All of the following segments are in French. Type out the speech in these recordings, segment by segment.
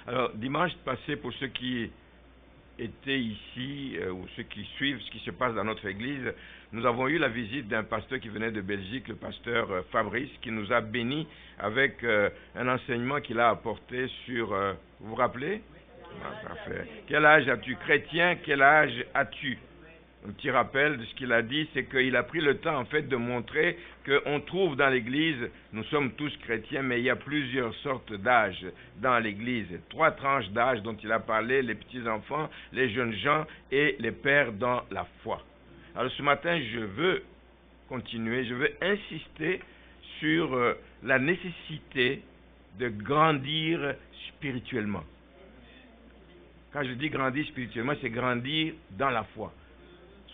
Alors, dimanche passé, pour ceux qui étaient ici ou ceux qui suivent ce qui se passe dans notre église, nous avons eu la visite d'un pasteur qui venait de Belgique, le pasteur Fabrice, qui nous a bénis avec un enseignement qu'il a apporté sur... vous vous rappelez? Ah, parfait. Quel âge as-tu? Chrétien, quel âge as-tu? Un petit rappel de ce qu'il a dit, c'est qu'il a pris le temps en fait de montrer qu'on trouve dans l'église, nous sommes tous chrétiens, mais il y a plusieurs sortes d'âges dans l'église. 3 tranches d'âge dont il a parlé, les petits-enfants, les jeunes gens et les pères dans la foi. Alors ce matin, je veux continuer, je veux insister sur la nécessité de grandir spirituellement. Quand je dis grandir spirituellement, c'est grandir dans la foi.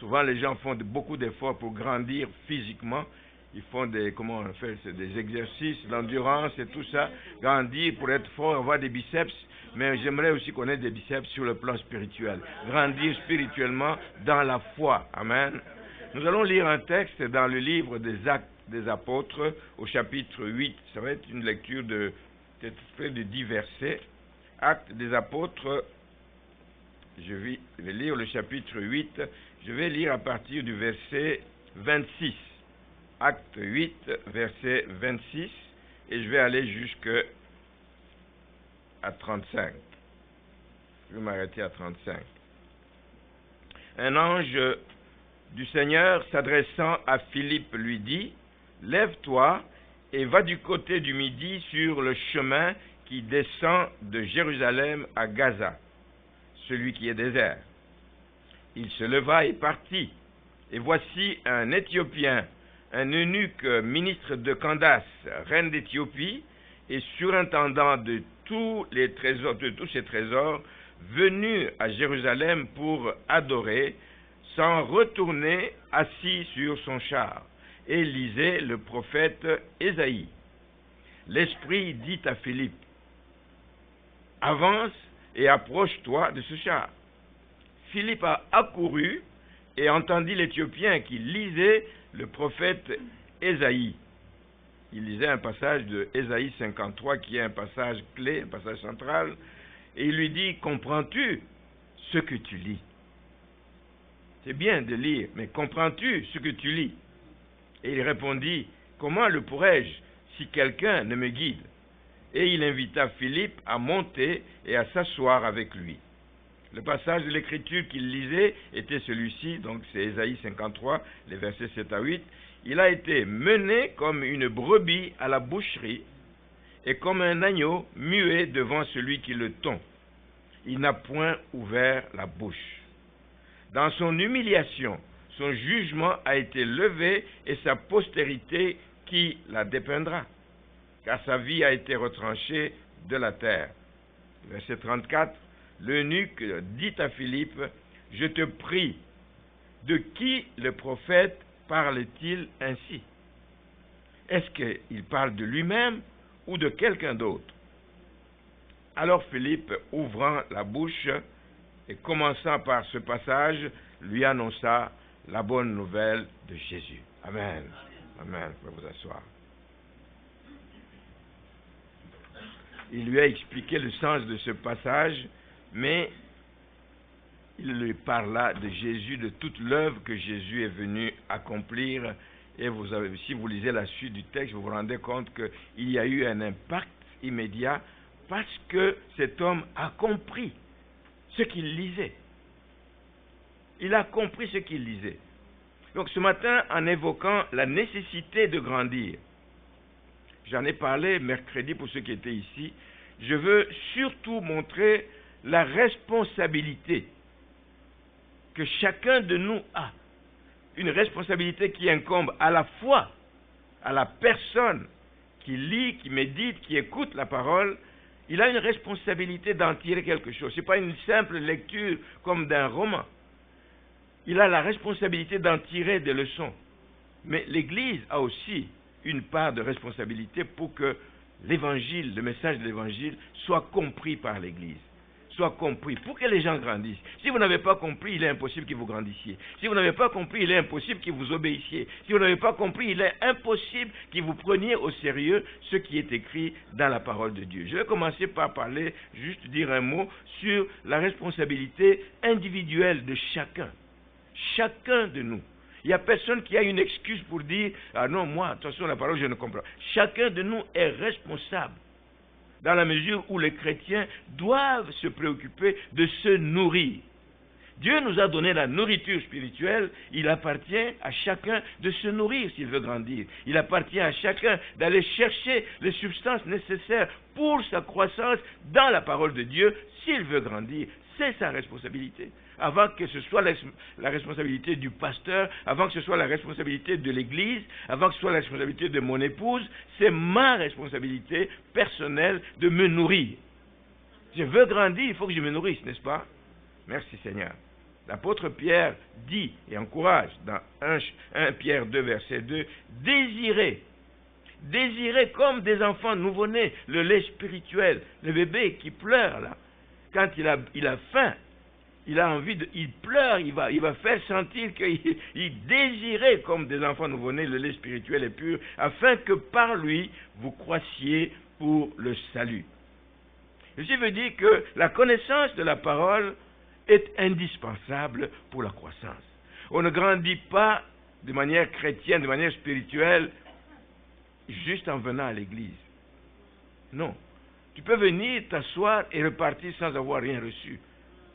Souvent, les gens font beaucoup d'efforts pour grandir physiquement. Ils font des exercices, l'endurance et tout ça. Grandir pour être fort, avoir des biceps. Mais j'aimerais aussi connaître des biceps sur le plan spirituel. Grandir spirituellement dans la foi. Amen. Nous allons lire un texte dans le livre des Actes des Apôtres au chapitre 8. Ça va être une lecture de peut-être près de 10 versets. Actes des Apôtres, je vais lire le chapitre 8. Je vais lire à partir du verset 26. Acte 8, verset 26. Et je vais aller jusqu'à 35. Je vais m'arrêter à 35. Un ange du Seigneur s'adressant à Philippe lui dit, « Lève-toi et va du côté du midi sur le chemin qui descend de Jérusalem à Gaza, celui qui est désert. » Il se leva et partit. Et voici un Éthiopien, un eunuque ministre de Candace, reine d'Éthiopie, et surintendant de tous ses trésors, venu à Jérusalem pour adorer, s'en retournait assis sur son char, et lisait le prophète Ésaïe. L'Esprit dit à Philippe, « Avance et approche-toi de ce char. » Philippe a accouru et entendit l'Éthiopien qui lisait le prophète Ésaïe. Il lisait un passage de Ésaïe 53 qui est un passage clé, un passage central, et il lui dit, « Comprends-tu ce que tu lis ?» C'est bien de lire, mais comprends-tu ce que tu lis? Et il répondit, « Comment le pourrais-je si quelqu'un ne me guide ?» Et il invita Philippe à monter et à s'asseoir avec lui. Le passage de l'Écriture qu'il lisait était celui-ci, donc c'est Ésaïe 53, les versets 7 à 8. Il a été mené comme une brebis à la boucherie et comme un agneau muet devant celui qui le tond. Il n'a point ouvert la bouche. Dans son humiliation, son jugement a été levé et sa postérité qui la dépeindra, car sa vie a été retranchée de la terre. Verset 34. L'eunuque dit à Philippe, « Je te prie, de qui le prophète parle-t-il ainsi? Est-ce qu'il parle de lui-même ou de quelqu'un d'autre? » Alors Philippe, ouvrant la bouche et commençant par ce passage, lui annonça la bonne nouvelle de Jésus. Amen. Amen. Vous pouvez vous asseoir. Il lui a expliqué le sens de ce passage, mais il lui parla de Jésus, de toute l'œuvre que Jésus est venu accomplir. Et si vous lisez la suite du texte, vous vous rendez compte qu'il y a eu un impact immédiat parce que cet homme a compris ce qu'il lisait. Il a compris ce qu'il lisait. Donc ce matin, en évoquant la nécessité de grandir, j'en ai parlé mercredi pour ceux qui étaient ici, je veux surtout montrer la responsabilité que chacun de nous a, une responsabilité qui incombe à la fois à la personne qui lit, qui médite, qui écoute la parole. Il a une responsabilité d'en tirer quelque chose. Ce n'est pas une simple lecture comme d'un roman. Il a la responsabilité d'en tirer des leçons. Mais l'Église a aussi une part de responsabilité pour que l'Évangile, le message de l'Évangile, soit compris par l'Église, soit compris, pour que les gens grandissent. Si vous n'avez pas compris, il est impossible que vous grandissiez. Si vous n'avez pas compris, il est impossible que vous obéissiez. Si vous n'avez pas compris, il est impossible que vous preniez au sérieux ce qui est écrit dans la parole de Dieu. Je vais commencer par parler, juste dire un mot sur la responsabilité individuelle de chacun. Chacun de nous. Il n'y a personne qui a une excuse pour dire « Ah non, moi, attention, la parole, je ne comprends pas. » Chacun de nous est responsable, dans la mesure où les chrétiens doivent se préoccuper de se nourrir. Dieu nous a donné la nourriture spirituelle, il appartient à chacun de se nourrir s'il veut grandir. Il appartient à chacun d'aller chercher les substances nécessaires pour sa croissance dans la parole de Dieu s'il veut grandir. C'est sa responsabilité. Avant que ce soit la responsabilité du pasteur, avant que ce soit la responsabilité de l'Église, avant que ce soit la responsabilité de mon épouse, c'est ma responsabilité personnelle de me nourrir. Je veux grandir, il faut que je me nourrisse, n'est-ce pas? Merci Seigneur. L'apôtre Pierre dit et encourage dans 1 Pierre 2, verset 2, désirez comme des enfants nouveau-nés le lait spirituel, le bébé qui pleure là, quand il a faim. Il a envie il pleure, il va faire sentir qu'il désirait comme des enfants nouveau-nés le lait spirituel et pur, afin que par lui, vous croissiez pour le salut. Ceci veut dire que la connaissance de la parole est indispensable pour la croissance. On ne grandit pas de manière chrétienne, de manière spirituelle, juste en venant à l'église. Non. Tu peux venir t'asseoir et repartir sans avoir rien reçu.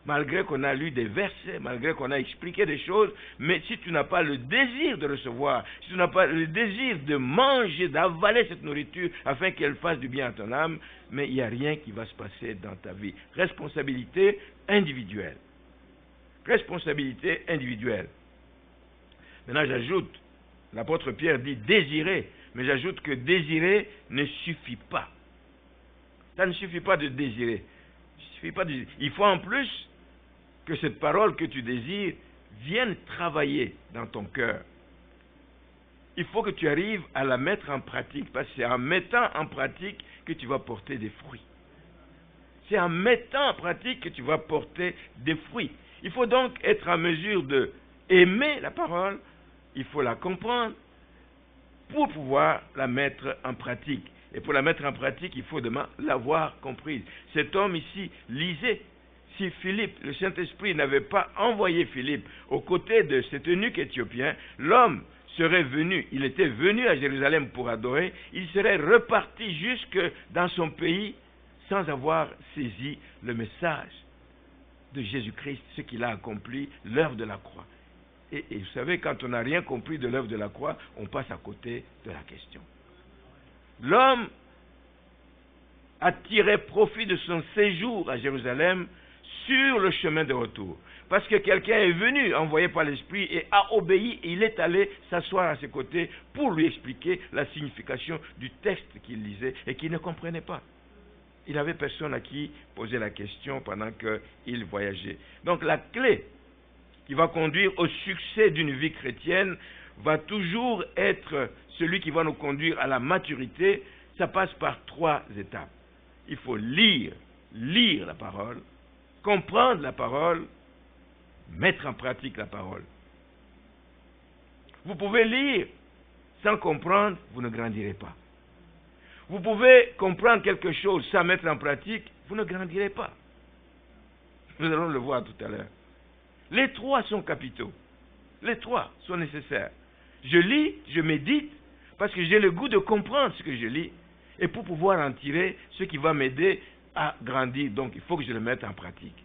Malgré qu'on a lu des versets, malgré qu'on a expliqué des choses, mais si tu n'as pas le désir de recevoir, si tu n'as pas le désir de manger, d'avaler cette nourriture afin qu'elle fasse du bien à ton âme, mais il n'y a rien qui va se passer dans ta vie. Responsabilité individuelle. Responsabilité individuelle. Maintenant j'ajoute, l'apôtre Pierre dit désirer, mais j'ajoute que désirer ne suffit pas. Ça ne suffit pas de désirer. Il faut en plus que cette parole que tu désires vienne travailler dans ton cœur. Il faut que tu arrives à la mettre en pratique, parce que c'est en mettant en pratique que tu vas porter des fruits. C'est en mettant en pratique que tu vas porter des fruits. Il faut donc être en mesure de aimer la parole, il faut la comprendre pour pouvoir la mettre en pratique. Et pour la mettre en pratique, il faut l'avoir comprise. Cet homme ici lisait. Si Philippe, le Saint-Esprit, n'avait pas envoyé Philippe aux côtés de cet eunuque éthiopien, l'homme serait venu, il était venu à Jérusalem pour adorer, il serait reparti jusque dans son pays sans avoir saisi le message de Jésus-Christ, ce qu'il a accompli, l'œuvre de la croix. Et vous savez, quand on n'a rien compris de l'œuvre de la croix, on passe à côté de la question. L'homme a tiré profit de son séjour à Jérusalem sur le chemin de retour. Parce que quelqu'un est venu, envoyé par l'Esprit, et a obéi, et il est allé s'asseoir à ses côtés pour lui expliquer la signification du texte qu'il lisait et qu'il ne comprenait pas. Il n'avait personne à qui poser la question pendant qu'il voyageait. Donc la clé qui va conduire au succès d'une vie chrétienne va toujours être celui qui va nous conduire à la maturité. Ça passe par 3 étapes. Il faut lire la parole, comprendre la parole, mettre en pratique la parole. Vous pouvez lire sans comprendre, vous ne grandirez pas. Vous pouvez comprendre quelque chose sans mettre en pratique, vous ne grandirez pas. Nous allons le voir tout à l'heure. Les 3 sont capitaux. Les 3 sont nécessaires. Je lis, je médite, parce que j'ai le goût de comprendre ce que je lis, et pour pouvoir en tirer ce qui va m'aider à grandir. Donc, il faut que je le mette en pratique.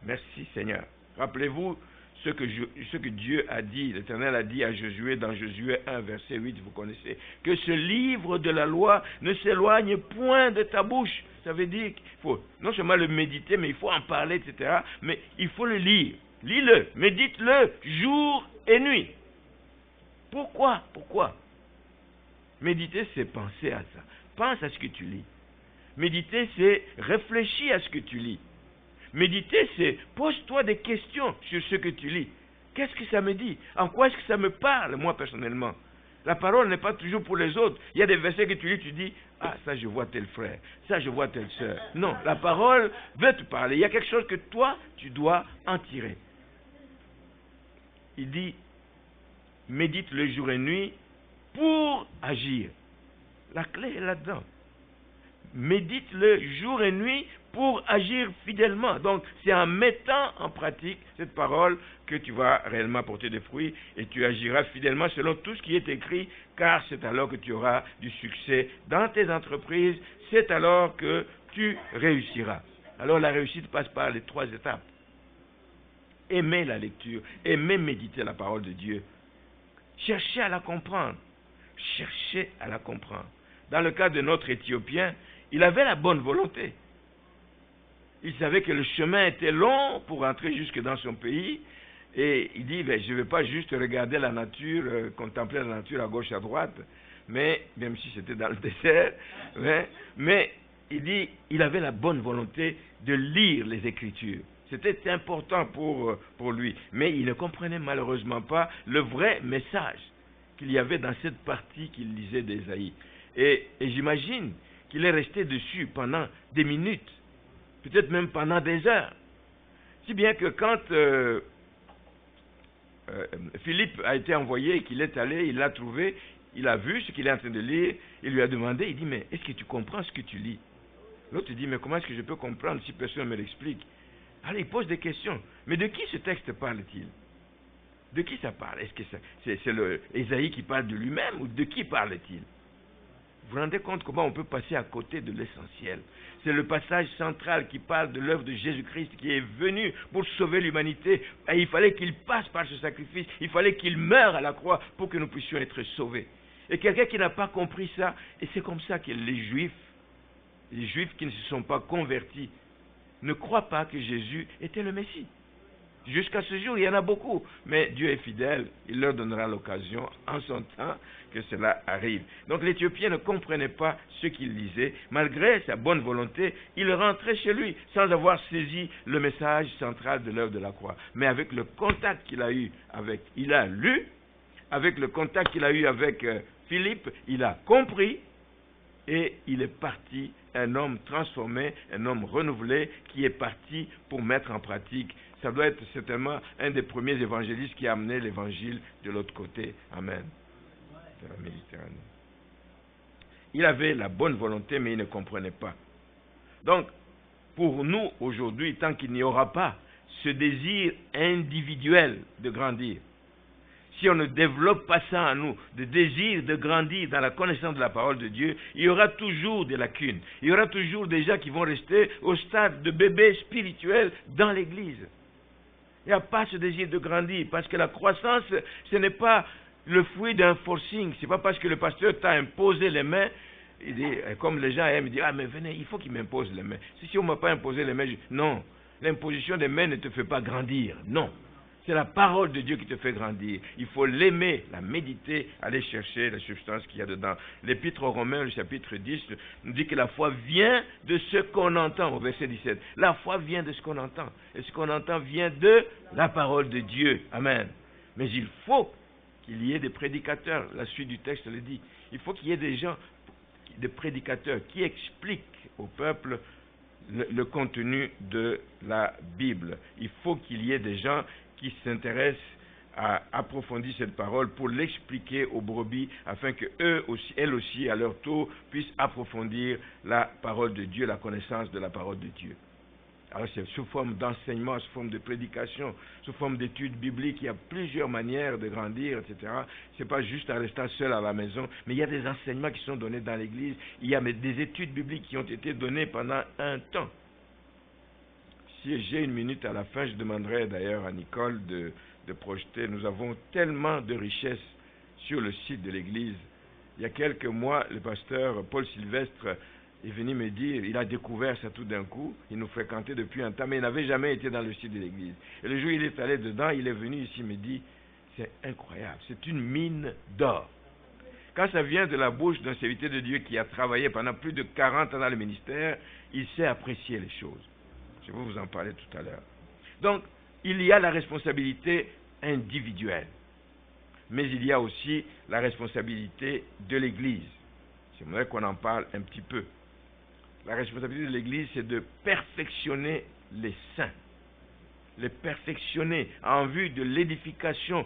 Merci Seigneur. Rappelez-vous ce que Dieu a dit, l'Éternel a dit à Josué, dans Josué 1, verset 8, vous connaissez, que ce livre de la loi ne s'éloigne point de ta bouche. Ça veut dire qu'il faut non seulement le méditer, mais il faut en parler, etc. Mais il faut le lire. Lis-le, médite-le, jour et nuit. Pourquoi? Méditer, c'est penser à ça. Pense à ce que tu lis. Méditer, c'est réfléchir à ce que tu lis. Méditer, c'est pose-toi des questions sur ce que tu lis. Qu'est-ce que ça me dit? En quoi est-ce que ça me parle, moi, personnellement? La parole n'est pas toujours pour les autres. Il y a des versets que tu lis, tu dis, ah, ça je vois tel frère, ça je vois telle sœur. Non, la parole veut te parler. Il y a quelque chose que toi, tu dois en tirer. Il dit, médite le jour et nuit pour agir. La clé est là-dedans. Médite le jour et nuit pour agir fidèlement. Donc, c'est en mettant en pratique cette parole que tu vas réellement porter des fruits et tu agiras fidèlement selon tout ce qui est écrit, car c'est alors que tu auras du succès dans tes entreprises, c'est alors que tu réussiras. Alors, la réussite passe par les 3 étapes. Aimer la lecture, aimer méditer la parole de Dieu. Cherchez à la comprendre. Cherchez à la comprendre. Dans le cas de notre Éthiopien, il avait la bonne volonté. Il savait que le chemin était long pour entrer jusque dans son pays. Et il dit, je ne vais pas juste regarder la nature, contempler la nature à gauche, à droite, mais même si c'était dans le désert. Mais il dit, il avait la bonne volonté de lire les Écritures. C'était important pour lui. Mais il ne comprenait malheureusement pas le vrai message qu'il y avait dans cette partie qu'il lisait d'Ésaïe. Et j'imagine qu'il est resté dessus pendant des minutes, peut-être même pendant des heures. Si bien que quand Philippe a été envoyé et qu'il est allé, il l'a trouvé, il a vu ce qu'il est en train de lire, il lui a demandé, il dit, mais est-ce que tu comprends ce que tu lis? L'autre dit, mais comment est-ce que je peux comprendre si personne ne me l'explique? Alors il pose des questions. Mais de qui ce texte parle-t-il? De qui ça parle? Est-ce que c'est Ésaïe qui parle de lui-même ou de qui parle-t-il? Vous vous rendez compte comment on peut passer à côté de l'essentiel? C'est le passage central qui parle de l'œuvre de Jésus-Christ qui est venu pour sauver l'humanité. Et il fallait qu'il passe par ce sacrifice. Il fallait qu'il meure à la croix pour que nous puissions être sauvés. Et quelqu'un qui n'a pas compris ça, et c'est comme ça que les Juifs qui ne se sont pas convertis, ne croient pas que Jésus était le Messie. Jusqu'à ce jour, il y en a beaucoup. Mais Dieu est fidèle. Il leur donnera l'occasion, en son temps, que cela arrive. Donc l'Éthiopien ne comprenait pas ce qu'il lisait. Malgré sa bonne volonté, il rentrait chez lui sans avoir saisi le message central de l'œuvre de la croix. Mais avec le contact qu'il a eu il a lu, avec le contact qu'il a eu avec Philippe, il a compris et il est parti, un homme transformé, un homme renouvelé qui est parti pour mettre en pratique. Ça doit être certainement un des premiers évangélistes qui a amené l'évangile de l'autre côté. Amen. De la Méditerranée. Il avait la bonne volonté, mais il ne comprenait pas. Donc, pour nous, aujourd'hui, tant qu'il n'y aura pas ce désir individuel de grandir, si on ne développe pas ça en nous, le désir de grandir dans la connaissance de la parole de Dieu, il y aura toujours des lacunes. Il y aura toujours des gens qui vont rester au stade de bébé spirituel dans l'Église. Il n'y a pas ce désir de grandir, parce que la croissance, ce n'est pas le fruit d'un forcing. Ce n'est pas parce que le pasteur t'a imposé les mains, il dit, comme les gens aiment, il dit, ah mais venez, il faut qu'il m'impose les mains. Si on ne m'a pas imposé les mains, non, l'imposition des mains ne te fait pas grandir, non. C'est la parole de Dieu qui te fait grandir. Il faut l'aimer, la méditer, aller chercher la substance qu'il y a dedans. L'Épître aux Romains, le chapitre 10, nous dit que la foi vient de ce qu'on entend, au verset 17. La foi vient de ce qu'on entend. Et ce qu'on entend vient de la parole de Dieu. Amen. Mais il faut qu'il y ait des prédicateurs. La suite du texte le dit. Il faut qu'il y ait des gens, des prédicateurs, qui expliquent au peuple le contenu de la Bible. Il faut qu'il y ait des gens qui s'intéressent à approfondir cette parole pour l'expliquer aux brebis afin que elles aussi, à leur tour, puissent approfondir la parole de Dieu, la connaissance de la parole de Dieu. Alors c'est sous forme d'enseignement, sous forme de prédication, sous forme d'études bibliques. Il y a plusieurs manières de grandir, etc. Ce n'est pas juste en restant seul à la maison, mais il y a des enseignements qui sont donnés dans l'Église. Il y a des études bibliques qui ont été données pendant un temps. Si j'ai une minute à la fin, je demanderai d'ailleurs à Nicole de projeter. Nous avons tellement de richesses sur le site de l'Église. Il y a quelques mois, le pasteur Paul Sylvestre est venu me dire, il a découvert ça tout d'un coup, il nous fréquentait depuis un temps, mais il n'avait jamais été dans le site de l'Église. Et le jour où il est allé dedans, il est venu ici, il me dit, c'est incroyable, c'est une mine d'or. Quand ça vient de la bouche d'un serviteur de Dieu qui a travaillé pendant plus de 40 ans dans le ministère, il sait apprécier les choses. Je vais vous en parler tout à l'heure. Donc, il y a la responsabilité individuelle, mais il y a aussi la responsabilité de l'Église. J'aimerais qu'on en parle un petit peu. La responsabilité de l'Église, c'est de perfectionner les saints. Les perfectionner en vue de l'édification,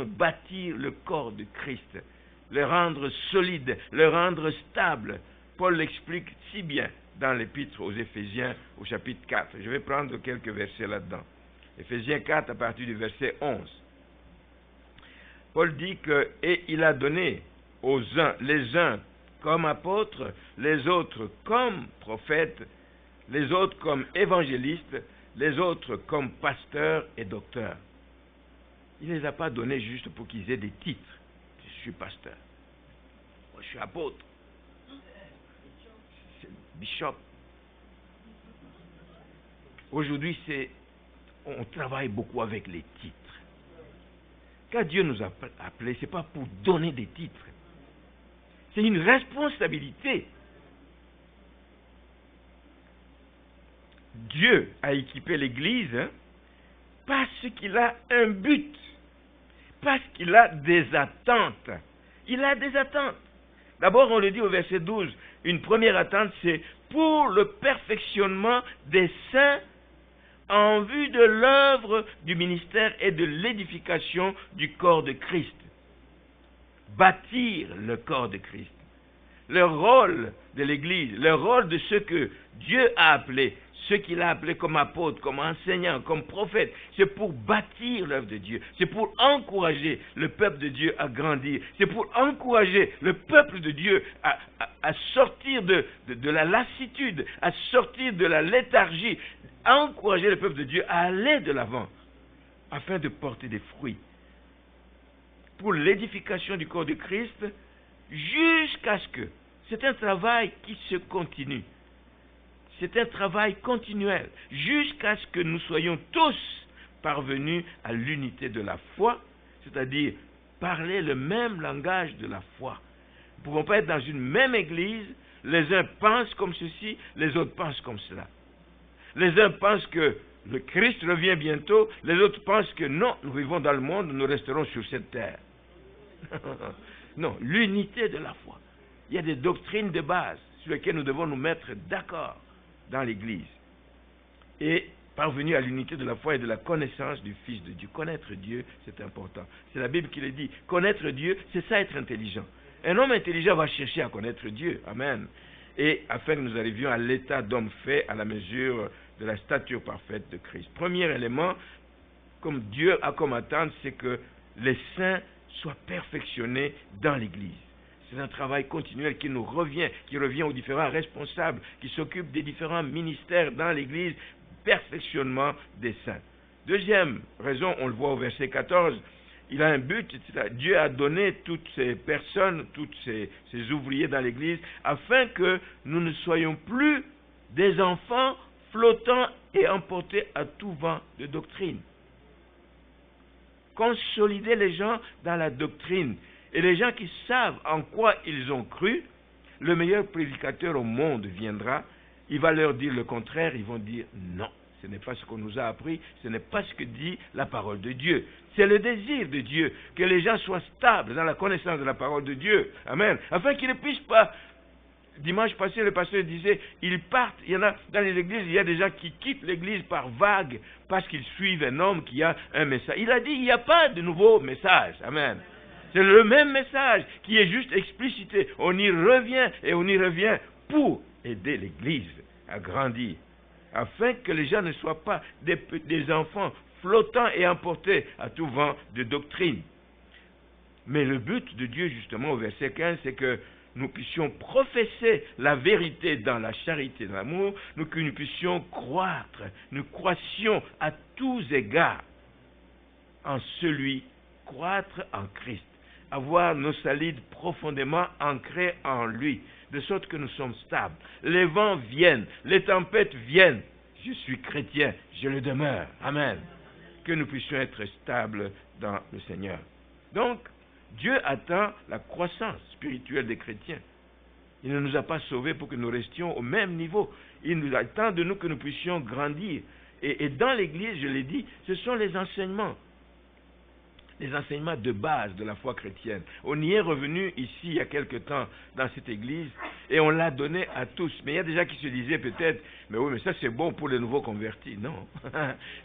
bâtir le corps de Christ, le rendre solide, le rendre stable. Paul l'explique si bien dans l'épître aux Éphésiens au chapitre 4. Je vais prendre quelques versets là-dedans. Éphésiens 4 à partir du verset 11. Paul dit que « Et il a donné aux uns, les uns comme apôtres, les autres comme prophètes, les autres comme évangélistes, les autres comme pasteurs et docteurs. » Il ne les a pas donnés juste pour qu'ils aient des titres. Je suis pasteur. Moi, je suis apôtre. C'est bishop. Aujourd'hui, on travaille beaucoup avec les titres. Quand Dieu nous a appelés, ce n'est pas pour donner des titres. C'est une responsabilité. Dieu a équipé l'Église parce qu'il a un but, parce qu'il a des attentes. Il a des attentes. D'abord, on le dit au verset 12, une première attente, c'est pour le perfectionnement des saints en vue de l'œuvre du ministère et de l'édification du corps de Christ. Bâtir le corps de Christ. Le rôle de l'Église, le rôle de ceux que Dieu a appelés, ceux qu'il a appelés comme apôtres, comme enseignants, comme prophètes, c'est pour bâtir l'œuvre de Dieu. C'est pour encourager le peuple de Dieu à grandir. C'est pour encourager le peuple de Dieu à sortir de la lassitude, à sortir de la léthargie, à encourager le peuple de Dieu à aller de l'avant, afin de porter des fruits. Pour l'édification du corps de Christ, jusqu'à ce que, c'est un travail qui se continue. C'est un travail continuel, jusqu'à ce que nous soyons tous parvenus à l'unité de la foi, c'est-à-dire parler le même langage de la foi. Nous ne pouvons pas être dans une même église, les uns pensent comme ceci, les autres pensent comme cela. Les uns pensent que le Christ revient bientôt, les autres pensent que non, nous vivons dans le monde, nous resterons sur cette terre. Non, l'unité de la foi. Il y a des doctrines de base sur lesquelles nous devons nous mettre d'accord dans l'Église. Et parvenir à l'unité de la foi et de la connaissance du Fils de Dieu. Connaître Dieu, c'est important. C'est la Bible qui le dit. Connaître Dieu, c'est ça être intelligent. Un homme intelligent va chercher à connaître Dieu. Amen. Et afin que nous arrivions à l'état d'homme fait à la mesure de la stature parfaite de Christ. Premier élément, comme Dieu a comme attente, c'est que les saints soient perfectionnés dans l'Église. C'est un travail continuel qui revient aux différents responsables qui s'occupent des différents ministères dans l'Église, perfectionnement des saints. Deuxième raison, on le voit au verset 14, il a un but, Dieu a donné toutes ces personnes, tous ces ouvriers dans l'Église, afin que nous ne soyons plus des enfants flottants et emportés à tout vent de doctrine. Consolider les gens dans la doctrine. Et les gens qui savent en quoi ils ont cru, le meilleur prédicateur au monde viendra, il va leur dire le contraire, ils vont dire non, ce n'est pas ce qu'on nous a appris, ce n'est pas ce que dit la parole de Dieu. C'est le désir de Dieu que les gens soient stables dans la connaissance de la parole de Dieu. Amen. Afin qu'ils ne puissent pas. Dimanche passé, le pasteur disait, ils partent, il y en a dans les églises, il y a des gens qui quittent l'église par vague parce qu'ils suivent un homme qui a un message. Il a dit, il n'y a pas de nouveau message. Amen. C'est le même message qui est juste explicité. On y revient et on y revient pour aider l'église à grandir, afin que les gens ne soient pas des enfants flottants et emportés à tout vent de doctrine. Mais le but de Dieu, justement, au verset 15, c'est que nous puissions professer la vérité dans la charité, dans l'amour, que nous puissions croître, nous croissions à tous égards en celui, croître en Christ, avoir nos salides profondément ancrés en lui, de sorte que nous sommes stables. Les vents viennent, les tempêtes viennent, je suis chrétien, je le demeure. Amen. Que nous puissions être stables dans le Seigneur. Donc, Dieu attend la croissance spirituelle des chrétiens. Il ne nous a pas sauvés pour que nous restions au même niveau. Il nous attend de nous que nous puissions grandir. Et dans l'Église, je l'ai dit, ce sont les enseignements. les enseignements de base de la foi chrétienne. On y est revenu ici il y a quelque temps dans cette église et on l'a donné à tous. Mais il y a des gens qui se disaient peut-être, mais oui, mais ça c'est bon pour les nouveaux convertis. Non,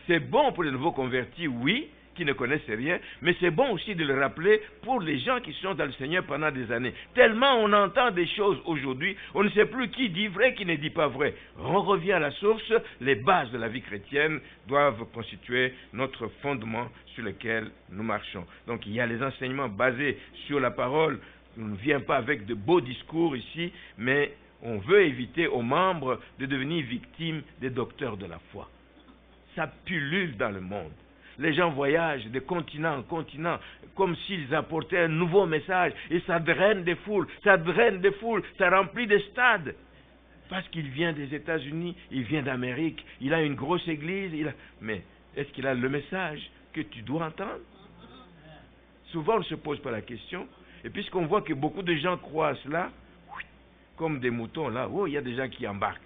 c'est bon pour les nouveaux convertis, oui, qui ne connaissent rien, mais c'est bon aussi de le rappeler pour les gens qui sont dans le Seigneur pendant des années. Tellement on entend des choses aujourd'hui, on ne sait plus qui dit vrai, qui ne dit pas vrai. On revient à la source, les bases de la vie chrétienne doivent constituer notre fondement sur lequel nous marchons. Donc il y a les enseignements basés sur la parole. On ne vient pas avec de beaux discours ici, mais on veut éviter aux membres de devenir victimes des docteurs de la foi. Ça pullule dans le monde. Les gens voyagent de continent en continent comme s'ils apportaient un nouveau message et ça draine des foules, ça remplit des stades. Parce qu'il vient des États-Unis, il vient d'Amérique, il a une grosse église, mais est-ce qu'il a le message que tu dois entendre? Souvent on ne se pose pas la question. Et puisqu'on voit que beaucoup de gens croient à cela, comme des moutons là, il y a des gens qui embarquent.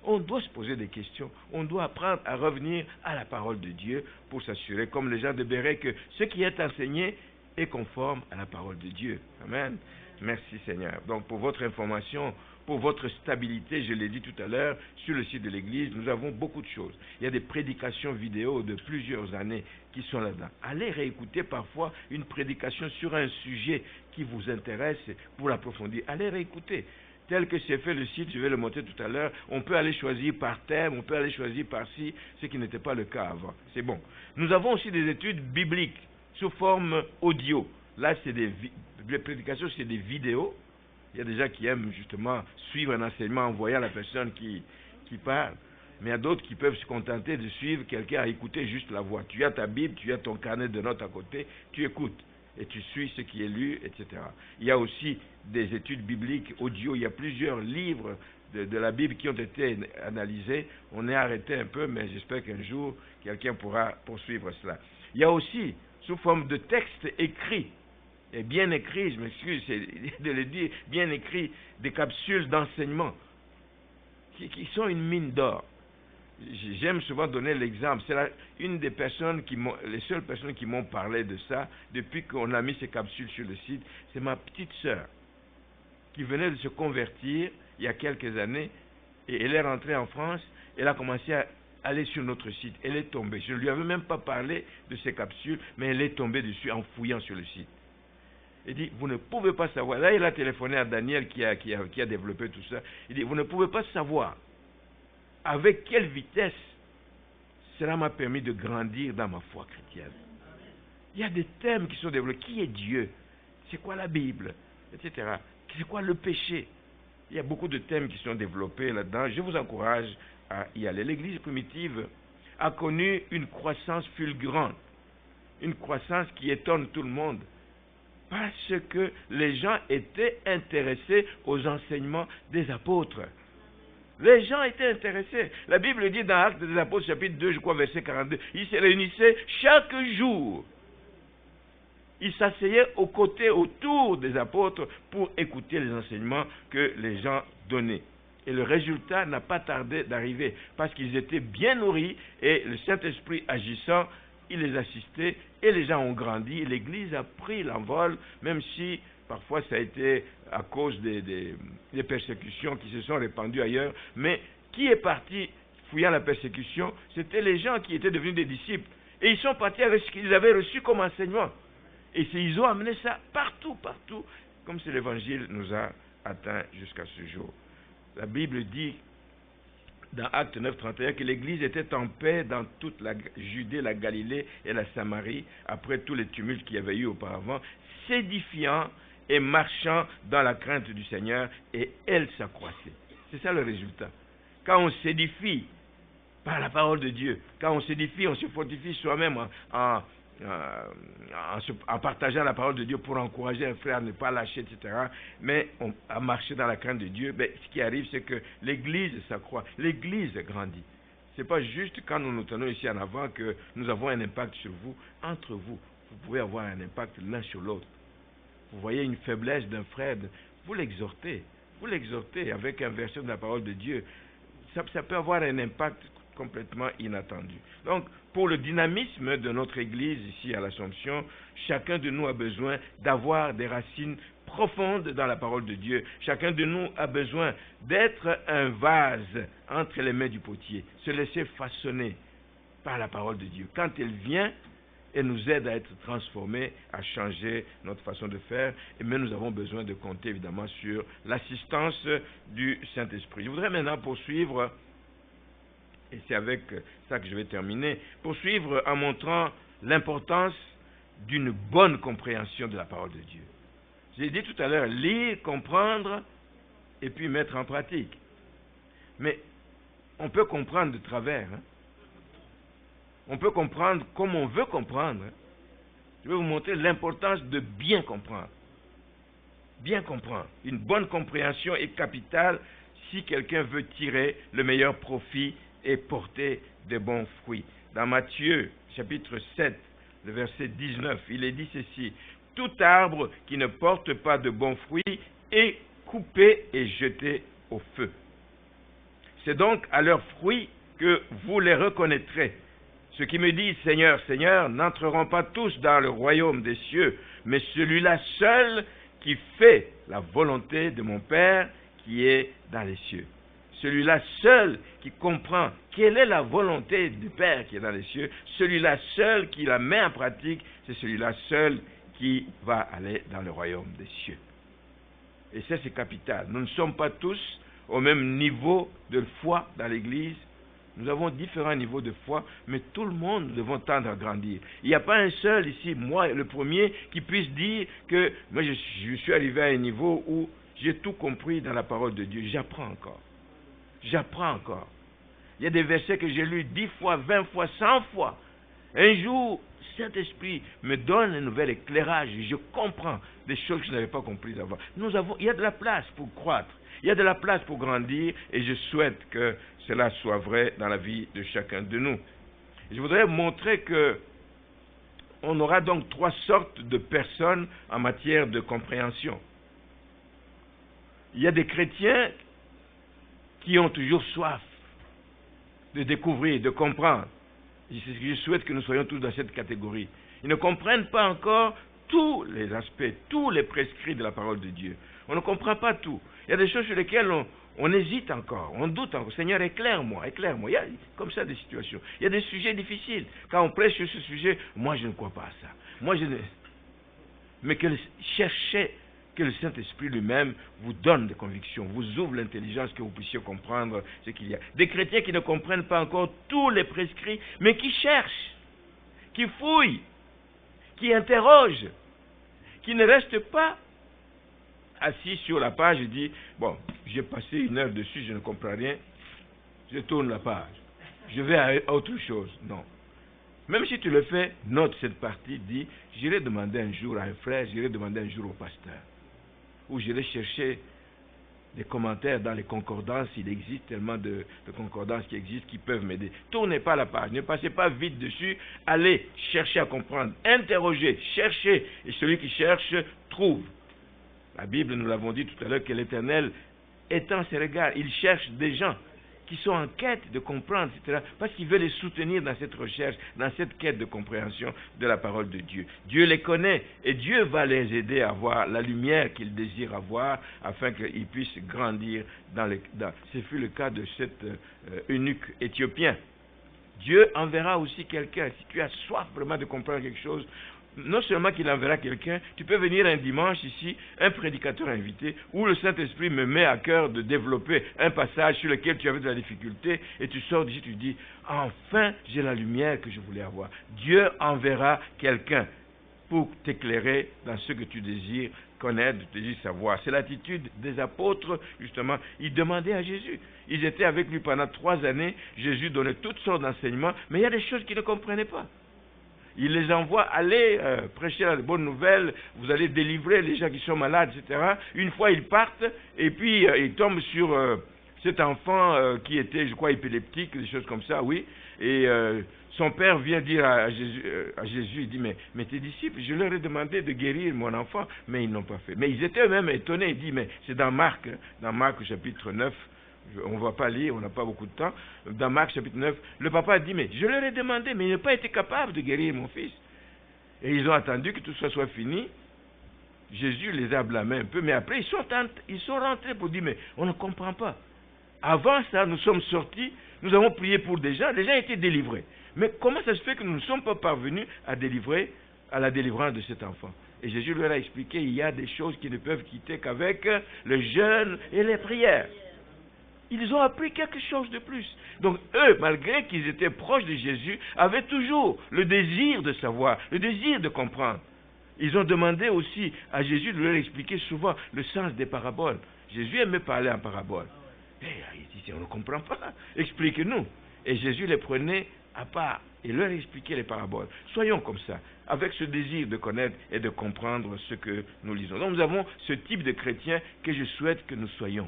On doit se poser des questions. On doit apprendre à revenir à la parole de Dieu pour s'assurer, comme les gens de Béret, que ce qui est enseigné est conforme à la parole de Dieu. Amen. Merci Seigneur. Donc pour votre information, pour votre stabilité, je l'ai dit tout à l'heure, sur le site de l'église, nous avons beaucoup de choses. Il y a des prédications vidéo de plusieurs années qui sont là-dedans. Allez réécouter parfois une prédication sur un sujet qui vous intéresse pour l'approfondir. Allez réécouter. Tel que c'est fait le site, je vais le montrer tout à l'heure, on peut aller choisir par thème, on peut aller choisir par ci, ce qui n'était pas le cas avant. C'est bon. Nous avons aussi des études bibliques sous forme audio. Là, c'est les prédications, c'est des vidéos. Il y a des gens qui aiment justement suivre un enseignement en voyant la personne qui parle. Mais il y a d'autres qui peuvent se contenter de suivre quelqu'un à écouter juste la voix. Tu as ta Bible, tu as ton carnet de notes à côté, tu écoutes. Et tu suis ce qui est lu, etc. Il y a aussi des études bibliques audio. Il y a plusieurs livres de la Bible qui ont été analysés. On est arrêté un peu, mais j'espère qu'un jour, quelqu'un pourra poursuivre cela. Il y a aussi, sous forme de textes écrits, et bien écrits, je m'excuse de le dire, bien écrits, des capsules d'enseignement qui sont une mine d'or. J'aime souvent donner l'exemple. C'est une des personnes les seules personnes qui m'ont parlé de ça depuis qu'on a mis ces capsules sur le site. C'est ma petite sœur qui venait de se convertir il y a quelques années et elle est rentrée en France. Elle a commencé à aller sur notre site. Elle est tombée. Je ne lui avais même pas parlé de ces capsules, mais elle est tombée dessus en fouillant sur le site. Il dit, vous ne pouvez pas savoir. Là, il a téléphoné à Daniel qui a développé tout ça. Il dit, vous ne pouvez pas savoir avec quelle vitesse cela m'a permis de grandir dans ma foi chrétienne. Il y a des thèmes qui sont développés. Qui est Dieu? C'est quoi la Bible? Etc. C'est quoi le péché? Il y a beaucoup de thèmes qui sont développés là-dedans. Je vous encourage à y aller. L'Église primitive a connu une croissance fulgurante. Une croissance qui étonne tout le monde. Parce que les gens étaient intéressés aux enseignements des apôtres. Les gens étaient intéressés. La Bible dit dans Actes des Apôtres, chapitre 2, je crois, verset 42, ils se réunissaient chaque jour. Ils s'asseyaient aux côtés, autour des apôtres pour écouter les enseignements que les gens donnaient. Et le résultat n'a pas tardé d'arriver parce qu'ils étaient bien nourris et le Saint-Esprit agissant, il les assistait et les gens ont grandi. Et l'Église a pris l'envol, même si parfois ça a été à cause des persécutions qui se sont répandues ailleurs. Mais qui est parti fouillant la persécution? C'était les gens qui étaient devenus des disciples. Et ils sont partis avec ce qu'ils avaient reçu comme enseignement. Et ils ont amené ça partout, comme si l'Évangile nous a atteints jusqu'à ce jour. La Bible dit dans Acte 9, 31 que l'Église était en paix dans toute la Judée, la Galilée et la Samarie, après tous les tumultes qu'il y avait eu auparavant, s'édifiant et marchant dans la crainte du Seigneur, et elle s'accroissait. C'est ça le résultat. Quand on s'édifie par la parole de Dieu, quand on s'édifie, on se fortifie soi-même en partageant la parole de Dieu pour encourager un frère à ne pas lâcher, etc., mais à marcher dans la crainte de Dieu, ce qui arrive, c'est que l'Église s'accroît, l'Église grandit. Ce n'est pas juste quand nous nous tenons ici en avant que nous avons un impact sur vous. Entre vous, vous pouvez avoir un impact l'un sur l'autre. Vous voyez une faiblesse d'un frère, vous l'exhortez avec un verset de la parole de Dieu. Ça peut avoir un impact complètement inattendu. Donc, pour le dynamisme de notre Église ici à l'Assomption, chacun de nous a besoin d'avoir des racines profondes dans la parole de Dieu. Chacun de nous a besoin d'être un vase entre les mains du potier, se laisser façonner par la parole de Dieu. Quand elle vient, elle nous aide à être transformés, à changer notre façon de faire, mais nous avons besoin de compter évidemment sur l'assistance du Saint-Esprit. Je voudrais maintenant poursuivre, et c'est avec ça que je vais terminer, poursuivre en montrant l'importance d'une bonne compréhension de la parole de Dieu. J'ai dit tout à l'heure, lire, comprendre, et puis mettre en pratique. Mais on peut comprendre de travers, hein. On peut comprendre comme on veut comprendre. Je vais vous montrer l'importance de bien comprendre. Bien comprendre. Une bonne compréhension est capitale si quelqu'un veut tirer le meilleur profit et porter de bons fruits. Dans Matthieu, chapitre 7, le verset 19, il est dit ceci: tout arbre qui ne porte pas de bons fruits est coupé et jeté au feu. C'est donc à leurs fruits que vous les reconnaîtrez. Ceux qui me disent « Seigneur, Seigneur » n'entreront pas tous dans le royaume des cieux, mais celui-là seul qui fait la volonté de mon Père qui est dans les cieux. Celui-là seul qui comprend quelle est la volonté du Père qui est dans les cieux, celui-là seul qui la met en pratique, c'est celui-là seul qui va aller dans le royaume des cieux. Et ça, c'est capital. Nous ne sommes pas tous au même niveau de foi dans l'Église. Nous avons différents niveaux de foi, mais tout le monde, nous devons tendre à grandir. Il n'y a pas un seul ici, moi le premier, qui puisse dire que moi je suis arrivé à un niveau où j'ai tout compris dans la parole de Dieu. J'apprends encore. J'apprends encore. Il y a des versets que j'ai lus 10 fois, 20 fois, 100 fois. Un jour, Saint-Esprit me donne un nouvel éclairage et je comprends des choses que je n'avais pas comprises avant. Il y a de la place pour croître. Il y a de la place pour grandir et je souhaite que cela soit vrai dans la vie de chacun de nous. Je voudrais montrer que on aura donc 3 sortes de personnes en matière de compréhension. Il y a des chrétiens qui ont toujours soif de découvrir, de comprendre. Je souhaite que nous soyons tous dans cette catégorie. Ils ne comprennent pas encore tous les aspects, tous les prescrits de la parole de Dieu. On ne comprend pas tout. Il y a des choses sur lesquelles on hésite encore, on doute encore. Seigneur, éclaire-moi, éclaire-moi. Il y a comme ça des situations. Il y a des sujets difficiles. Quand on prêche sur ce sujet, moi je ne crois pas à ça. Moi je ne... Mais cherchez que le Saint-Esprit lui-même vous donne des convictions, vous ouvre l'intelligence, que vous puissiez comprendre ce qu'il y a. Des chrétiens qui ne comprennent pas encore tous les prescrits, mais qui cherchent, qui fouillent, qui interrogent, qui ne restent pas assis sur la page et dit « Bon, j'ai passé 1 heure dessus, je ne comprends rien, je tourne la page, je vais à autre chose. » Non. Même si tu le fais, note cette partie, dis « J'irai demander un jour à un frère, j'irai demander un jour au pasteur. » Ou j'irai chercher des commentaires dans les concordances, il existe tellement de concordances qui existent qui peuvent m'aider. Tournez pas la page, ne passez pas vite dessus, allez chercher à comprendre, interrogez, cherchez, et celui qui cherche, trouve. La Bible, nous l'avons dit tout à l'heure, que l'Éternel étend ses regards. Il cherche des gens qui sont en quête de comprendre, etc. Parce qu'il veut les soutenir dans cette recherche, dans cette quête de compréhension de la parole de Dieu. Dieu les connaît et Dieu va les aider à avoir la lumière qu'ils désirent avoir afin qu'ils puissent grandir ce fut le cas de cet eunuque éthiopien. Dieu enverra aussi quelqu'un. Si tu as soif vraiment de comprendre quelque chose, non seulement qu'il enverra quelqu'un, tu peux venir un dimanche ici, un prédicateur invité, où le Saint-Esprit me met à cœur de développer un passage sur lequel tu avais de la difficulté, et tu sors d'ici, tu dis, enfin, j'ai la lumière que je voulais avoir. Dieu enverra quelqu'un pour t'éclairer dans ce que tu désires connaître, tu désires savoir. C'est l'attitude des apôtres, justement. Ils demandaient à Jésus. Ils étaient avec lui pendant 3 années. Jésus donnait toutes sortes d'enseignements, mais il y a des choses qu'ils ne comprenaient pas. Il les envoie aller prêcher la bonne nouvelle, vous allez délivrer les gens qui sont malades, etc. Une fois ils partent, et puis ils tombent sur cet enfant qui était, je crois, épileptique, des choses comme ça, oui. Et son père vient dire à Jésus, il dit, mais tes disciples, je leur ai demandé de guérir mon enfant, mais ils n'ont pas fait. Mais ils étaient eux-mêmes étonnés, il dit, mais c'est dans Marc chapitre 9, On ne va pas lire, on n'a pas beaucoup de temps. Dans Marc chapitre 9, le papa a dit, mais je leur ai demandé, mais ils n'ont pas été capables de guérir mon fils. Et ils ont attendu que tout ça soit fini. Jésus les a blâmés un peu, mais après ils sont rentrés pour dire, mais on ne comprend pas. Avant ça, nous sommes sortis, nous avons prié pour des gens étaient délivrés. Mais comment ça se fait que nous ne sommes pas parvenus à la délivrance de cet enfant? Et Jésus leur a expliqué, il y a des choses qui ne peuvent quitter qu'avec le jeûne et les prières. Ils ont appris quelque chose de plus. Donc eux, malgré qu'ils étaient proches de Jésus, avaient toujours le désir de savoir, le désir de comprendre. Ils ont demandé aussi à Jésus de leur expliquer souvent le sens des paraboles. Jésus aimait parler en paraboles. Et il disait, on ne comprend pas, explique-nous. Et Jésus les prenait à part et leur expliquait les paraboles. Soyons comme ça, avec ce désir de connaître et de comprendre ce que nous lisons. Donc nous avons ce type de chrétiens que je souhaite que nous soyons.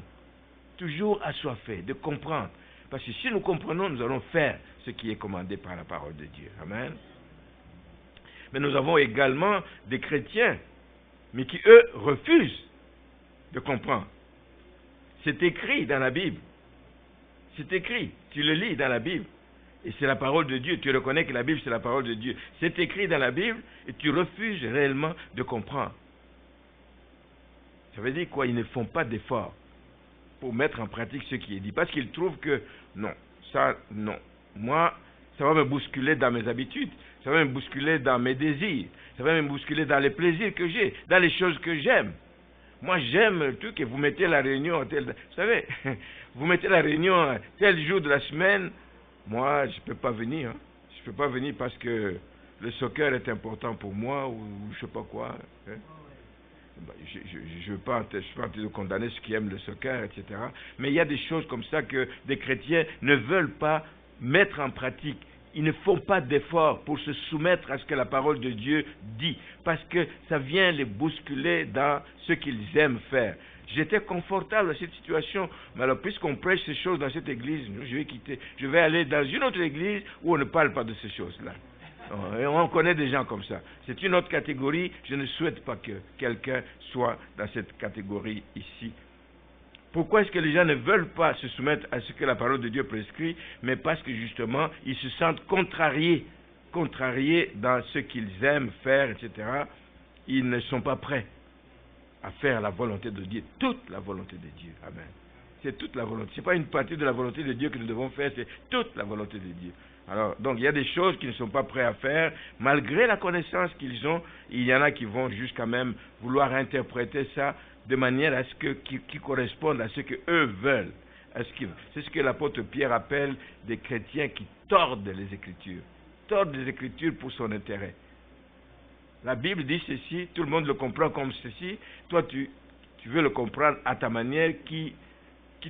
Toujours assoiffés de comprendre. Parce que si nous comprenons, nous allons faire ce qui est commandé par la parole de Dieu. Amen. Mais nous avons également des chrétiens, mais qui, eux, refusent de comprendre. C'est écrit dans la Bible. C'est écrit. Tu le lis dans la Bible. Et c'est la parole de Dieu. Tu reconnais que la Bible, c'est la parole de Dieu. C'est écrit dans la Bible et tu refuses réellement de comprendre. Ça veut dire quoi? Ils ne font pas d'efforts pour mettre en pratique ce qui est dit. Parce qu'ils trouvent que, non, ça, non. Moi, ça va me bousculer dans mes habitudes. Ça va me bousculer dans mes désirs. Ça va me bousculer dans les plaisirs que j'ai, dans les choses que j'aime. Moi, j'aime le truc et vous mettez la réunion vous savez, vous mettez la réunion tel jour de la semaine. Moi, je ne peux pas venir. Hein. Je ne peux pas venir parce que le soccer est important pour moi ou je ne sais pas quoi. Hein. Je ne suis pas en train de condamner ceux qui aiment le soccer, etc. Mais il y a des choses comme ça que des chrétiens ne veulent pas mettre en pratique. Ils ne font pas d'efforts pour se soumettre à ce que la parole de Dieu dit, parce que ça vient les bousculer dans ce qu'ils aiment faire. J'étais confortable dans cette situation, mais alors puisqu'on prêche ces choses dans cette église, je vais quitter. Je vais aller dans une autre église où on ne parle pas de ces choses-là. Et on connaît des gens comme ça. C'est une autre catégorie. Je ne souhaite pas que quelqu'un soit dans cette catégorie ici. Pourquoi est-ce que les gens ne veulent pas se soumettre à ce que la parole de Dieu prescrit? Mais parce que justement, ils se sentent contrariés dans ce qu'ils aiment faire, etc. Ils ne sont pas prêts à faire la volonté de Dieu, toute la volonté de Dieu. Amen. C'est toute la volonté. Ce n'est pas une partie de la volonté de Dieu que nous devons faire, c'est toute la volonté de Dieu. Alors, donc, il y a des choses qu'ils ne sont pas prêts à faire, malgré la connaissance qu'ils ont. Il y en a qui vont jusqu'à même vouloir interpréter ça de manière à ce qui corresponde à ce qu'eux veulent. C'est ce que l'apôtre Pierre appelle des chrétiens qui tordent les Écritures. Tordent les Écritures pour son intérêt. La Bible dit ceci, tout le monde le comprend comme ceci. Toi, tu veux le comprendre à ta manière qui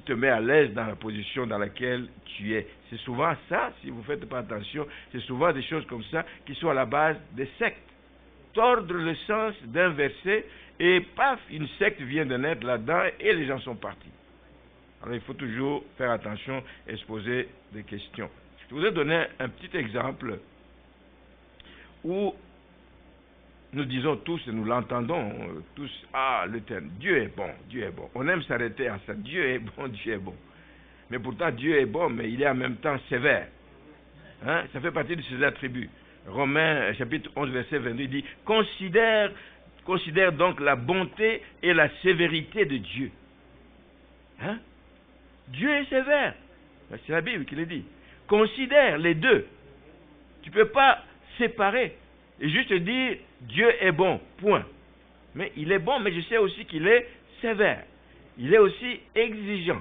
te met à l'aise dans la position dans laquelle tu es. C'est souvent ça, si vous ne faites pas attention, c'est souvent des choses comme ça qui sont à la base des sectes. Tordre le sens d'un verset et paf, une secte vient de naître là-dedans et les gens sont partis. Alors il faut toujours faire attention et se poser des questions. Je vous ai donné un petit exemple où nous disons tous et nous l'entendons tous, l'Éternel, Dieu est bon, Dieu est bon. On aime s'arrêter à ça, Dieu est bon, Dieu est bon. Mais pourtant Dieu est bon, mais il est en même temps sévère. Hein? Ça fait partie de ses attributs. Romains chapitre 11 verset 22 dit, considère donc la bonté et la sévérité de Dieu. Hein? Dieu est sévère. C'est la Bible qui le dit. Considère les deux. Tu ne peux pas séparer et juste dire Dieu est bon, point. Mais il est bon, mais je sais aussi qu'il est sévère. Il est aussi exigeant.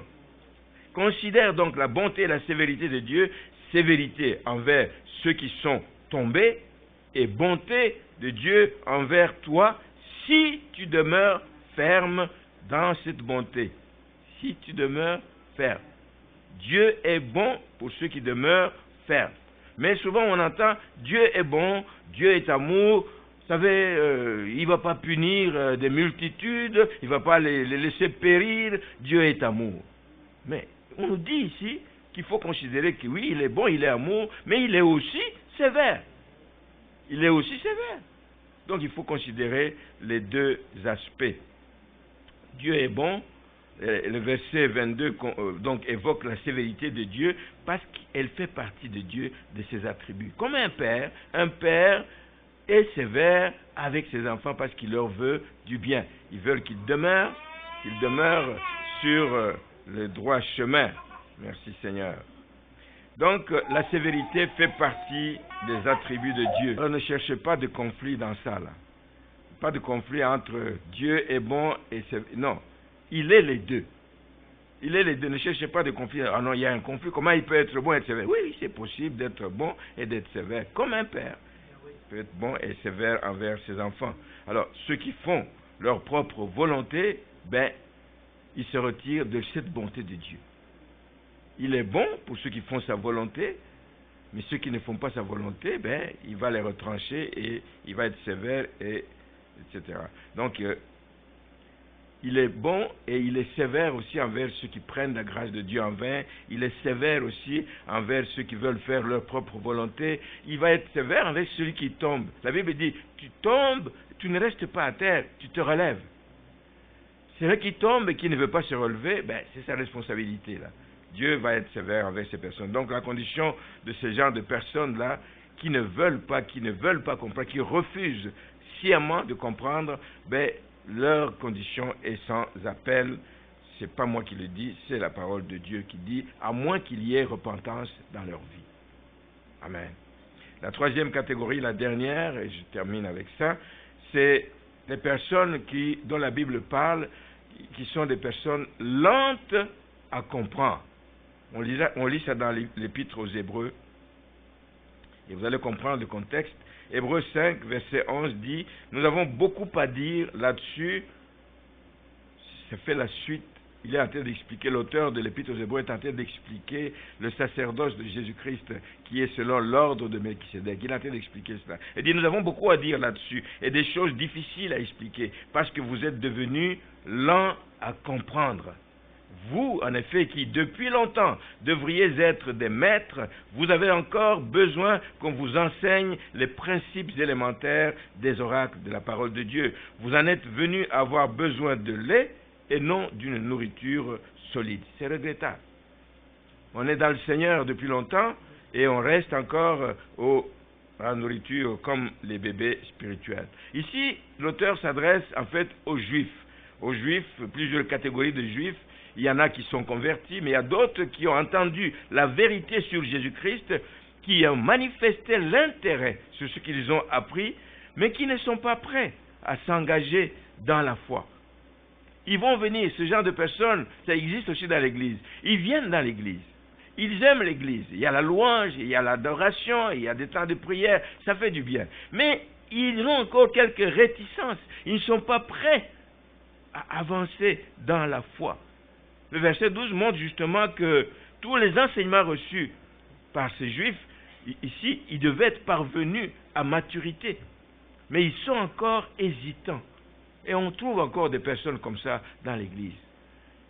Considère donc la bonté et la sévérité de Dieu, sévérité envers ceux qui sont tombés et bonté de Dieu envers toi si tu demeures ferme dans cette bonté. Si tu demeures ferme. Dieu est bon pour ceux qui demeurent fermes. Mais souvent on entend Dieu est bon, Dieu est amour. Vous savez, il ne va pas punir des multitudes, il ne va pas les laisser périr. Dieu est amour. Mais on nous dit ici qu'il faut considérer que oui, il est bon, il est amour, mais il est aussi sévère. Il est aussi sévère. Donc il faut considérer les deux aspects. Dieu est bon, le verset 22 donc évoque la sévérité de Dieu parce qu'elle fait partie de Dieu, de ses attributs. Comme un père est sévère avec ses enfants parce qu'il leur veut du bien. Ils veulent qu'ils demeurent sur le droit chemin. Merci Seigneur. Donc la sévérité fait partie des attributs de Dieu. Alors ne cherchez pas de conflit dans ça là. Pas de conflit entre Dieu est bon et sévère. Non, il est les deux. Il est les deux. Ne cherchez pas de conflit. Ah non, il y a un conflit. Comment il peut être bon et être sévère? Oui, c'est possible d'être bon et d'être sévère. Comme un père peut être bon et sévère envers ses enfants. Alors, ceux qui font leur propre volonté, ils se retirent de cette bonté de Dieu. Il est bon pour ceux qui font sa volonté, mais ceux qui ne font pas sa volonté, il va les retrancher et il va être sévère, etc. Donc, il est bon et il est sévère aussi envers ceux qui prennent la grâce de Dieu en vain. Il est sévère aussi envers ceux qui veulent faire leur propre volonté. Il va être sévère envers celui qui tombe. La Bible dit, tu tombes, tu ne restes pas à terre, tu te relèves. Celui qui tombe et qui ne veut pas se relever, c'est sa responsabilité là. Dieu va être sévère envers ces personnes. Donc la condition de ce genre de personnes-là, qui ne veulent pas comprendre, qui refusent sciemment de comprendre, leur condition est sans appel. C'est pas moi qui le dis, c'est la parole de Dieu qui dit, à moins qu'il y ait repentance dans leur vie. Amen. La troisième catégorie, la dernière, et je termine avec ça, c'est les personnes dont la Bible parle, qui sont des personnes lentes à comprendre. On lit ça dans l'épître aux Hébreux, et vous allez comprendre le contexte. Hébreux 5, verset 11 dit, nous avons beaucoup à dire là-dessus. Ça fait la suite. Il est en train d'expliquer, l'auteur de l'épître aux Hébreux est en train d'expliquer le sacerdoce de Jésus-Christ qui est selon l'ordre de Melchisédek. Il est en train d'expliquer cela. Il dit, nous avons beaucoup à dire là-dessus et des choses difficiles à expliquer parce que vous êtes devenus lents à comprendre. Vous, en effet, qui depuis longtemps devriez être des maîtres, vous avez encore besoin qu'on vous enseigne les principes élémentaires des oracles de la parole de Dieu. Vous en êtes venus avoir besoin de lait et non d'une nourriture solide. C'est regrettable. On est dans le Seigneur depuis longtemps et on reste encore à la nourriture comme les bébés spirituels. Ici, l'auteur s'adresse en fait aux Juifs. Aux Juifs, plusieurs catégories de Juifs. Il y en a qui sont convertis, mais il y a d'autres qui ont entendu la vérité sur Jésus-Christ, qui ont manifesté l'intérêt sur ce qu'ils ont appris, mais qui ne sont pas prêts à s'engager dans la foi. Ils vont venir, ce genre de personnes, ça existe aussi dans l'Église. Ils viennent dans l'Église. Ils aiment l'Église. Il y a la louange, il y a l'adoration, il y a des temps de prière, ça fait du bien. Mais ils ont encore quelques réticences. Ils ne sont pas prêts à avancer dans la foi. Le verset 12 montre justement que tous les enseignements reçus par ces Juifs, ici, ils devaient être parvenus à maturité. Mais ils sont encore hésitants. Et on trouve encore des personnes comme ça dans l'Église.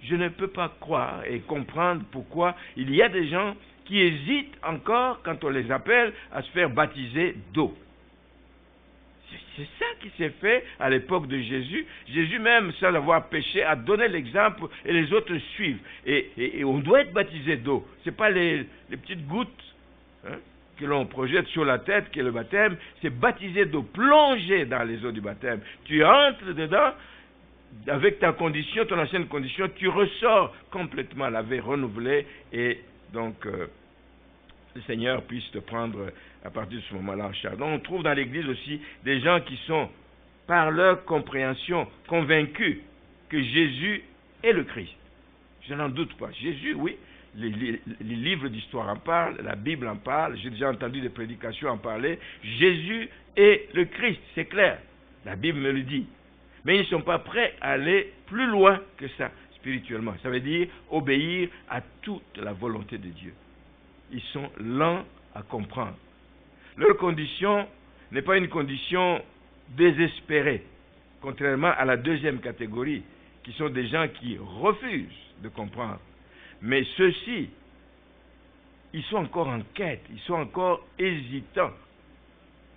Je ne peux pas croire et comprendre pourquoi il y a des gens qui hésitent encore, quand on les appelle, à se faire baptiser d'eau. C'est ça qui s'est fait à l'époque de Jésus. Jésus même, sans avoir péché, a donné l'exemple et les autres suivent. Et on doit être baptisé d'eau. Ce n'est pas les petites gouttes que l'on projette sur la tête qui est le baptême. C'est baptisé d'eau, plongé dans les eaux du baptême. Tu entres dedans avec ta condition, ton ancienne condition, tu ressors complètement lavé, renouvelé et donc le Seigneur puisse te prendre à partir de ce moment-là en charge. Donc on trouve dans l'Église aussi des gens qui sont, par leur compréhension, convaincus que Jésus est le Christ. Je n'en doute pas. Jésus, oui, les livres d'histoire en parlent, la Bible en parle, j'ai déjà entendu des prédications en parler. Jésus est le Christ, c'est clair. La Bible me le dit. Mais ils ne sont pas prêts à aller plus loin que ça, spirituellement. Ça veut dire obéir à toute la volonté de Dieu. Ils sont lents à comprendre. Leur condition n'est pas une condition désespérée, contrairement à la deuxième catégorie, qui sont des gens qui refusent de comprendre. Mais ceux-ci, ils sont encore en quête, ils sont encore hésitants.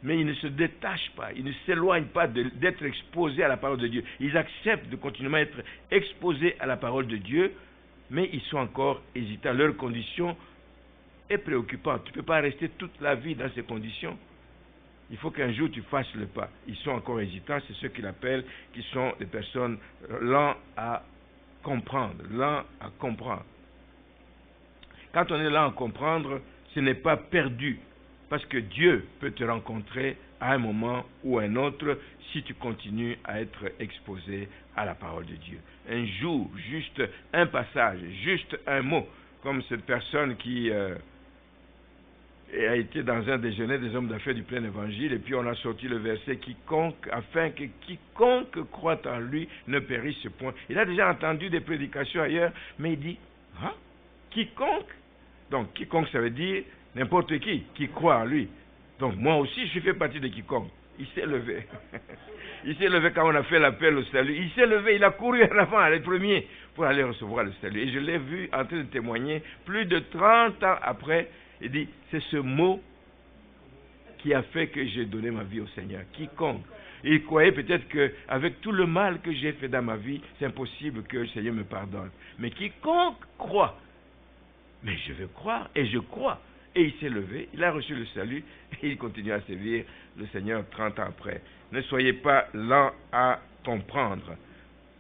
mais ils ne se détachent pas, ils ne s'éloignent pas d'être exposés à la parole de Dieu. Ils acceptent de continuellement être exposés à la parole de Dieu, mais ils sont encore hésitants. Leur condition est préoccupante. Tu ne peux pas rester toute la vie dans ces conditions. Il faut qu'un jour tu fasses le pas. Ils sont encore hésitants, c'est ceux qu'il appelle, qui sont des personnes lents à comprendre, lents à comprendre. Quand on est lent à comprendre, ce n'est pas perdu, parce que Dieu peut te rencontrer à un moment ou un autre si tu continues à être exposé à la parole de Dieu. Un jour, juste un passage, juste un mot, comme cette personne qui a été dans un déjeuner des hommes d'affaires du plein évangile, et puis on a sorti le verset « Quiconque, afin que quiconque croit en lui ne périsse point ». Il a déjà entendu des prédications ailleurs, mais il dit « Hein? Quiconque ?» Donc, quiconque, ça veut dire n'importe qui croit en lui. Donc, moi aussi, je fais partie de quiconque. Il s'est levé. Il s'est levé quand on a fait l'appel au salut. Il s'est levé, il a couru en avant, les premiers, pour aller recevoir le salut. Et je l'ai vu en train de témoigner, plus de 30 ans après, il dit, c'est ce mot qui a fait que j'ai donné ma vie au Seigneur. Quiconque. Et il croyait peut-être qu'avec tout le mal que j'ai fait dans ma vie, c'est impossible que le Seigneur me pardonne. Mais quiconque croit, mais je veux croire, et je crois. Et il s'est levé, il a reçu le salut, et il continue à servir le Seigneur 30 ans après. Ne soyez pas lents à comprendre.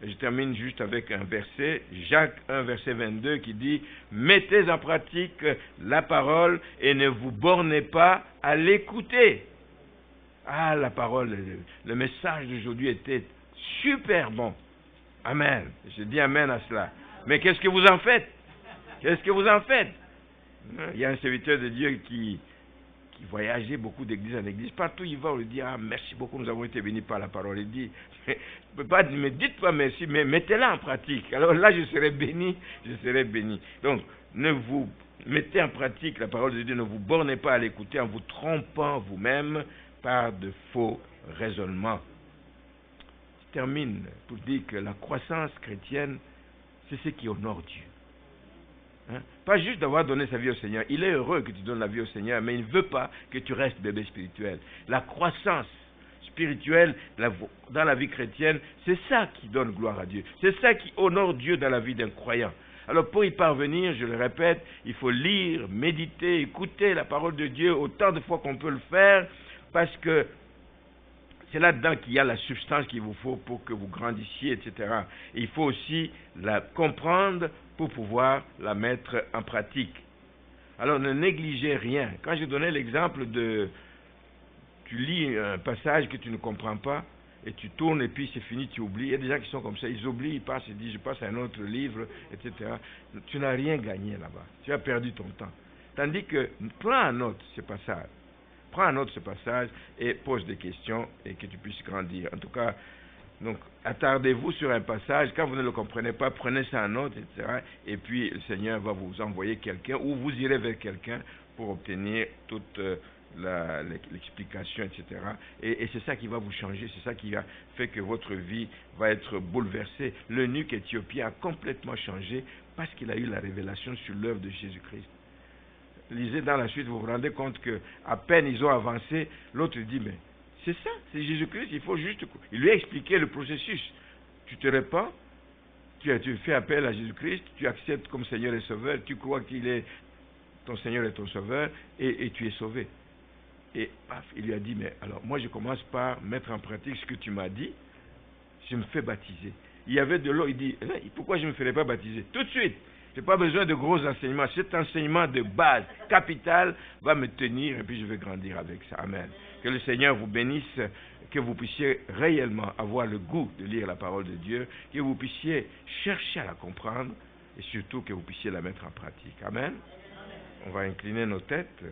Et je termine juste avec un verset, Jacques 1, verset 22, qui dit « Mettez en pratique la parole et ne vous bornez pas à l'écouter. » Ah, la parole, le message d'aujourd'hui était super bon. Amen. Je dis amen à cela. Mais qu'est-ce que vous en faites? Qu'est-ce que vous en faites? Il y a un serviteur de Dieu qui voyageait beaucoup d'église en église. Partout il va, on lui dit, ah, merci beaucoup, nous avons été bénis par la parole. Il dit, me dites pas merci, mais mettez-la en pratique. Alors là, je serai béni, je serai béni. Donc, ne vous mettez en pratique la parole de Dieu, ne vous bornez pas à l'écouter en vous trompant vous-même par de faux raisonnements. Je termine pour dire que la croissance chrétienne, c'est ce qui honore Dieu. Hein? Pas juste d'avoir donné sa vie au Seigneur. Il est heureux que tu donnes la vie au Seigneur, mais il ne veut pas que tu restes bébé spirituel. La croissance spirituelle dans la vie chrétienne, c'est ça qui donne gloire à Dieu. C'est ça qui honore Dieu dans la vie d'un croyant. Alors pour y parvenir, je le répète, il faut lire, méditer, écouter la parole de Dieu autant de fois qu'on peut le faire, parce que c'est là-dedans qu'il y a la substance qu'il vous faut pour que vous grandissiez, etc. Et il faut aussi la comprendre pour pouvoir la mettre en pratique. Alors ne négligez rien. Quand je donnais l'exemple de, tu lis un passage que tu ne comprends pas, et tu tournes et puis c'est fini, tu oublies. Il y a des gens qui sont comme ça, ils oublient, ils passent, ils disent je passe à un autre livre, etc. Tu n'as rien gagné là-bas. Tu as perdu ton temps. Tandis que, prends en note ce passage. Prends en note ce passage et pose des questions et que tu puisses grandir. En tout cas, donc, attardez-vous sur un passage. Quand vous ne le comprenez pas, prenez ça en note, etc. Et puis, le Seigneur va vous envoyer quelqu'un ou vous irez vers quelqu'un pour obtenir toute l'explication, etc. Et c'est ça qui va vous changer. C'est ça qui a fait que votre vie va être bouleversée. L'eunuque éthiopien a complètement changé parce qu'il a eu la révélation sur l'œuvre de Jésus-Christ. Lisez dans la suite, vous vous rendez compte que à peine ils ont avancé, l'autre dit, mais c'est ça, c'est Jésus-Christ, il faut juste... Il lui a expliqué le processus. Tu te répands, tu fais appel à Jésus-Christ, tu acceptes comme Seigneur et Sauveur, tu crois qu'il est ton Seigneur et ton Sauveur, et tu es sauvé. Et paf, il lui a dit, mais alors moi je commence par mettre en pratique ce que tu m'as dit, je me fais baptiser. Il y avait de l'eau, il dit, pourquoi je ne me ferais pas baptiser? Tout de suite. Je n'ai pas besoin de gros enseignements. Cet enseignement de base, capital, va me tenir et puis je vais grandir avec ça. Amen. Que le Seigneur vous bénisse, que vous puissiez réellement avoir le goût de lire la parole de Dieu, que vous puissiez chercher à la comprendre et surtout que vous puissiez la mettre en pratique. Amen. On va incliner nos têtes.